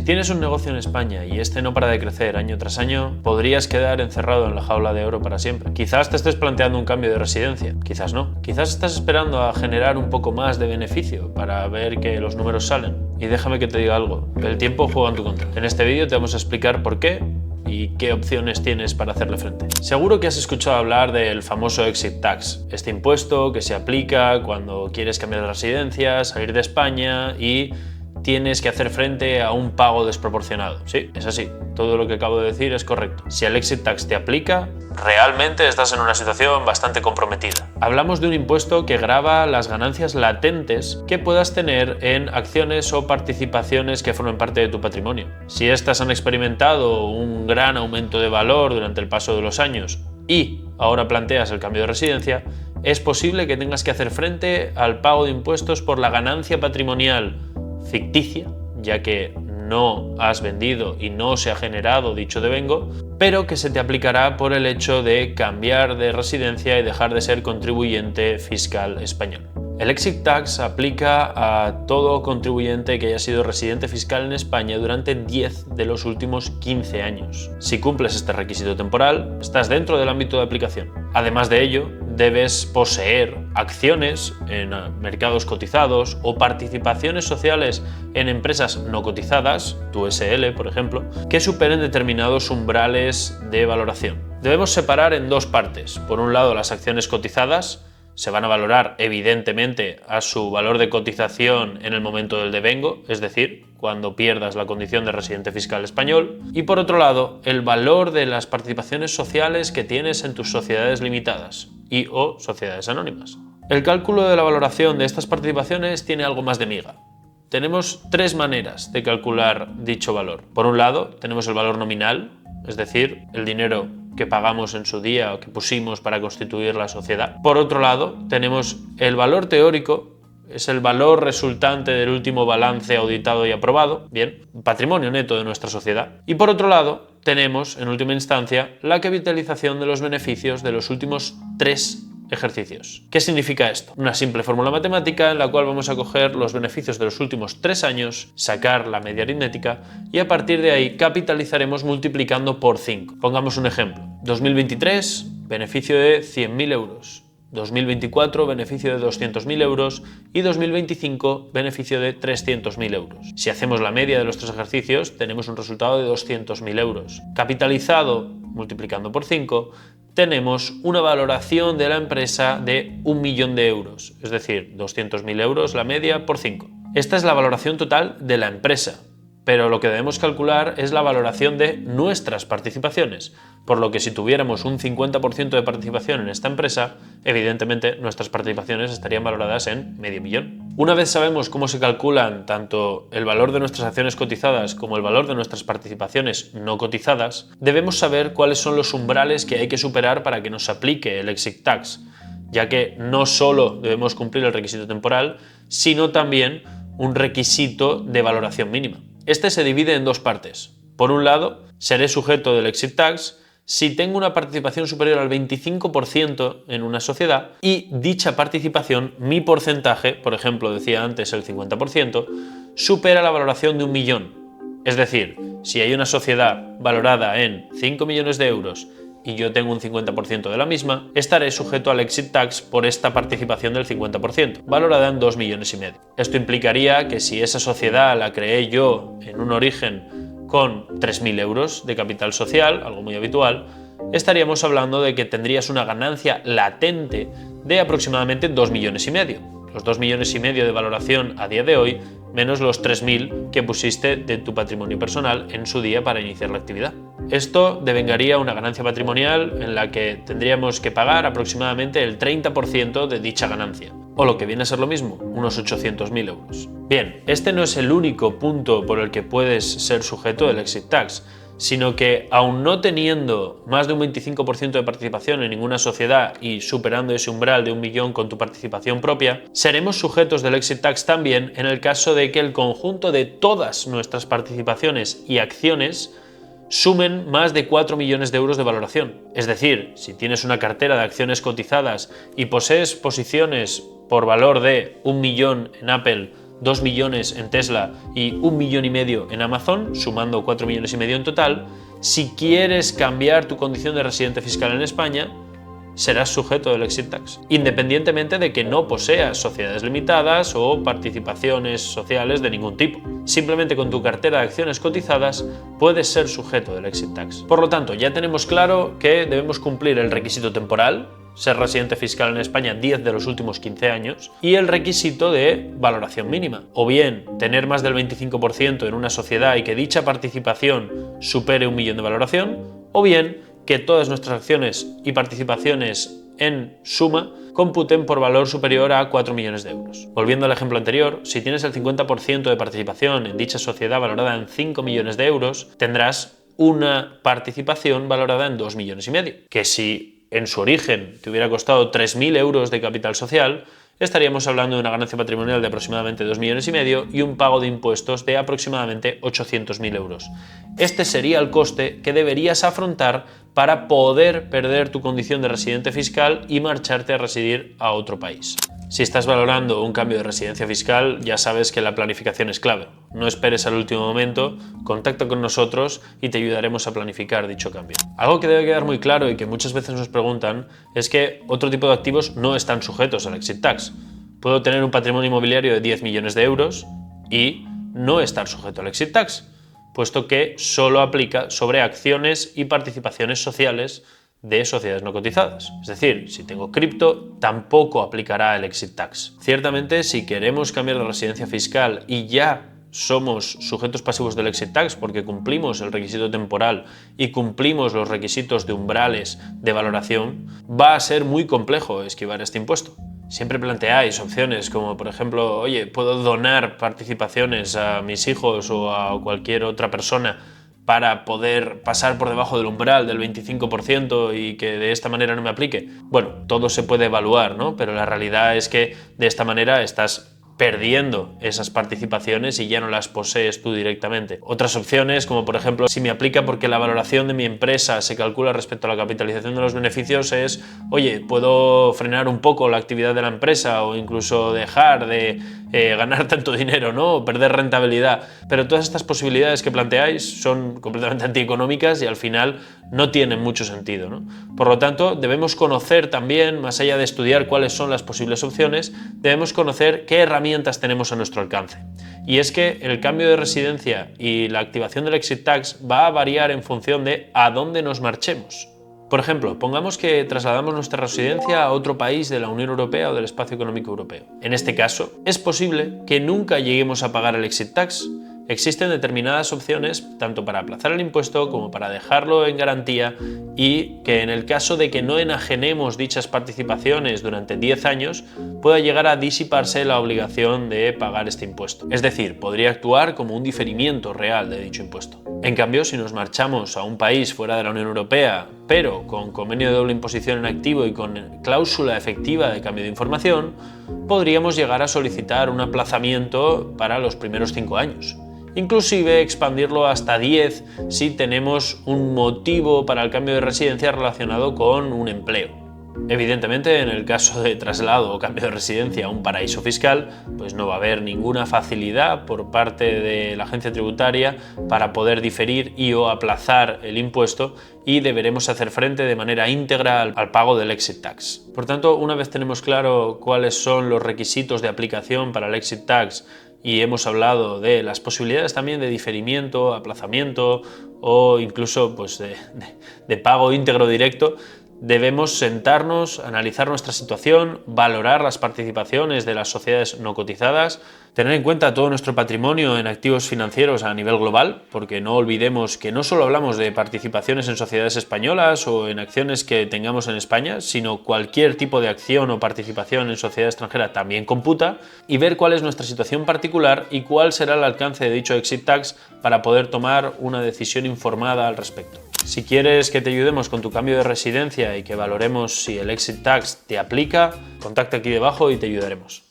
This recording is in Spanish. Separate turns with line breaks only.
tienes un negocio en España y este no para de crecer año tras año, podrías quedar encerrado en la jaula de oro para siempre. Quizás te estés planteando un cambio de residencia, quizás no. Quizás estás esperando a generar un poco más de beneficio para ver que los números salen. Y déjame que te diga algo, el tiempo juega en tu contra. En este vídeo te vamos a explicar por qué y qué opciones tienes para hacerle frente. Seguro que has escuchado hablar del famoso Exit Tax, este impuesto que se aplica cuando quieres cambiar de residencia, salir de España y tienes que hacer frente a un pago desproporcionado. Sí, es así. Todo lo que acabo de decir es correcto. Si el Exit Tax te aplica, realmente estás en una situación bastante comprometida. Hablamos de un impuesto que grava las ganancias latentes que puedas tener en acciones o participaciones que formen parte de tu patrimonio. Si estas han experimentado un gran aumento de valor durante el paso de los años y ahora planteas el cambio de residencia, es posible que tengas que hacer frente al pago de impuestos por la ganancia patrimonial ficticia, ya que no has vendido y no se ha generado dicho devengo, pero que se te aplicará por el hecho de cambiar de residencia y dejar de ser contribuyente fiscal español. El Exit Tax aplica a todo contribuyente que haya sido residente fiscal en España durante 10 de los últimos 15 años. Si cumples este requisito temporal, estás dentro del ámbito de aplicación. Además de ello, debes poseer acciones en mercados cotizados o participaciones sociales en empresas no cotizadas, tu SL por ejemplo, que superen determinados umbrales de valoración. Debemos separar en dos partes. Por un lado, las acciones cotizadas se van a valorar evidentemente a su valor de cotización en el momento del devengo, es decir, cuando pierdas la condición de residente fiscal español, y por otro lado, el valor de las participaciones sociales que tienes en tus sociedades limitadas y o sociedades anónimas. El cálculo de la valoración de estas participaciones tiene algo más de miga. Tenemos tres maneras de calcular dicho valor. Por un lado, tenemos el valor nominal, es decir, el dinero que pagamos en su día o que pusimos para constituir la sociedad. Por otro lado, tenemos el valor teórico, es el valor resultante del último balance auditado y aprobado, bien, patrimonio neto de nuestra sociedad. Y por otro lado, tenemos, en última instancia, la capitalización de los beneficios de los últimos 3 ejercicios. ¿Qué significa esto? Una simple fórmula matemática en la cual vamos a coger los beneficios de los últimos 3 años, sacar la media aritmética y a partir de ahí capitalizaremos multiplicando por 5. Pongamos un ejemplo. 2023, beneficio de 100.000 euros. 2024, beneficio de 200.000 euros y 2025, beneficio de 300.000 euros. Si hacemos la media de los 3 ejercicios, tenemos un resultado de 200.000 euros. Capitalizado, multiplicando por 5, tenemos una valoración de la empresa de 1 millón de euros, es decir, 200.000 euros la media por 5. Esta es la valoración total de la empresa, pero lo que debemos calcular es la valoración de nuestras participaciones, por lo que si tuviéramos un 50% de participación en esta empresa, evidentemente nuestras participaciones estarían valoradas en $500.000. Una vez sabemos cómo se calculan tanto el valor de nuestras acciones cotizadas como el valor de nuestras participaciones no cotizadas, debemos saber cuáles son los umbrales que hay que superar para que nos aplique el Exit Tax, ya que no solo debemos cumplir el requisito temporal, sino también un requisito de valoración mínima. Este se divide en dos partes. Por un lado, seré sujeto del Exit Tax si tengo una participación superior al 25% en una sociedad y dicha participación, mi porcentaje, por ejemplo, decía antes el 50%, supera la valoración de 1 millón. Es decir, si hay una sociedad valorada en 5 millones de euros y yo tengo un 50% de la misma, estaré sujeto al Exit Tax por esta participación del 50%, valorada en 2,5 millones. Esto implicaría que si esa sociedad la creé yo en un origen con 3.000 euros de capital social, algo muy habitual, estaríamos hablando de que tendrías una ganancia latente de aproximadamente 2,5 millones. Los 2,5 millones de valoración a día de hoy, menos los 3.000 que pusiste de tu patrimonio personal en su día para iniciar la actividad. Esto devengaría una ganancia patrimonial en la que tendríamos que pagar aproximadamente el 30% de dicha ganancia, o lo que viene a ser lo mismo, unos 800.000 euros. Bien, este no es el único punto por el que puedes ser sujeto del Exit Tax, sino que aun no teniendo más de un 25% de participación en ninguna sociedad y superando ese umbral de 1 millón con tu participación propia, seremos sujetos del Exit Tax también en el caso de que el conjunto de todas nuestras participaciones y acciones sumen más de 4 millones de euros de valoración. Es decir, si tienes una cartera de acciones cotizadas y posees posiciones por valor de 1 millón en Apple 2 millones en Tesla y 1,5 millones en Amazon, sumando 4,5 millones en total, si quieres cambiar tu condición de residente fiscal en España, serás sujeto del exit tax, independientemente de que no poseas sociedades limitadas o participaciones sociales de ningún tipo. Simplemente con tu cartera de acciones cotizadas puedes ser sujeto del exit tax. Por lo tanto, ya tenemos claro que debemos cumplir el requisito temporal, ser residente fiscal en España 10 de los últimos 15 años, y el requisito de valoración mínima. O bien, tener más del 25% en una sociedad y que dicha participación supere 1 millón de valoración, o bien, que todas nuestras acciones y participaciones en suma computen por valor superior a 4 millones de euros. Volviendo al ejemplo anterior, si tienes el 50% de participación en dicha sociedad valorada en 5 millones de euros, tendrás una participación valorada en 2,5 millones, que si en su origen te hubiera costado 3.000 euros de capital social, estaríamos hablando de una ganancia patrimonial de aproximadamente 2,5 millones y un pago de impuestos de aproximadamente 800.000 euros. Este sería el coste que deberías afrontar para poder perder tu condición de residente fiscal y marcharte a residir a otro país. Si estás valorando un cambio de residencia fiscal, ya sabes que la planificación es clave. No esperes al último momento, contacta con nosotros y te ayudaremos a planificar dicho cambio. Algo que debe quedar muy claro y que muchas veces nos preguntan es que otro tipo de activos no están sujetos al exit tax. Puedo tener un patrimonio inmobiliario de 10 millones de euros y no estar sujeto al exit tax, puesto que solo aplica sobre acciones y participaciones sociales de sociedades no cotizadas. Es decir, si tengo cripto, tampoco aplicará el exit tax. Ciertamente, si queremos cambiar de residencia fiscal y ya somos sujetos pasivos del exit tax porque cumplimos el requisito temporal y cumplimos los requisitos de umbrales de valoración, va a ser muy complejo esquivar este impuesto. Siempre planteáis opciones como, por ejemplo, oye, puedo donar participaciones a mis hijos o a cualquier otra persona para poder pasar por debajo del umbral del 25% y que de esta manera no me aplique. Bueno, todo se puede evaluar, ¿no? Pero la realidad es que de esta manera estás perdiendo esas participaciones y ya no las posees tú directamente. Otras opciones, como por ejemplo, si me aplica porque la valoración de mi empresa se calcula respecto a la capitalización de los beneficios, es, oye, puedo frenar un poco la actividad de la empresa o incluso dejar de ganar tanto dinero, ¿no? O perder rentabilidad. Pero todas estas posibilidades que planteáis son completamente antieconómicas y al final no tienen mucho sentido, ¿no? Por lo tanto, debemos conocer también, más allá de estudiar cuáles son las posibles opciones, debemos conocer qué herramientas tenemos a nuestro alcance. Y es que el cambio de residencia y la activación del exit tax va a variar en función de a dónde nos marchemos. Por ejemplo, pongamos que trasladamos nuestra residencia a otro país de la Unión Europea o del Espacio Económico Europeo. En este caso, es posible que nunca lleguemos a pagar el exit tax. Existen determinadas opciones tanto para aplazar el impuesto como para dejarlo en garantía y que en el caso de que no enajenemos dichas participaciones durante 10 años pueda llegar a disiparse la obligación de pagar este impuesto. Es decir, podría actuar como un diferimiento real de dicho impuesto. En cambio, si nos marchamos a un país fuera de la Unión Europea, pero con convenio de doble imposición en activo y con cláusula efectiva de cambio de información, podríamos llegar a solicitar un aplazamiento para los primeros 5 años. Inclusive expandirlo hasta 10 si tenemos un motivo para el cambio de residencia relacionado con un empleo. Evidentemente, en el caso de traslado o cambio de residencia a un paraíso fiscal, pues no va a haber ninguna facilidad por parte de la agencia tributaria para poder diferir y o aplazar el impuesto y deberemos hacer frente de manera íntegra al pago del exit tax. Por tanto, una vez tenemos claro cuáles son los requisitos de aplicación para el exit tax y hemos hablado de las posibilidades también de diferimiento, aplazamiento o incluso pues, de pago íntegro directo, debemos sentarnos, analizar nuestra situación, valorar las participaciones de las sociedades no cotizadas, tener en cuenta todo nuestro patrimonio en activos financieros a nivel global, porque no olvidemos que no solo hablamos de participaciones en sociedades españolas o en acciones que tengamos en España, sino cualquier tipo de acción o participación en sociedad extranjera también computa, y ver cuál es nuestra situación particular y cuál será el alcance de dicho exit tax para poder tomar una decisión informada al respecto. Si quieres que te ayudemos con tu cambio de residencia y que valoremos si el exit tax te aplica, contacta aquí debajo y te ayudaremos.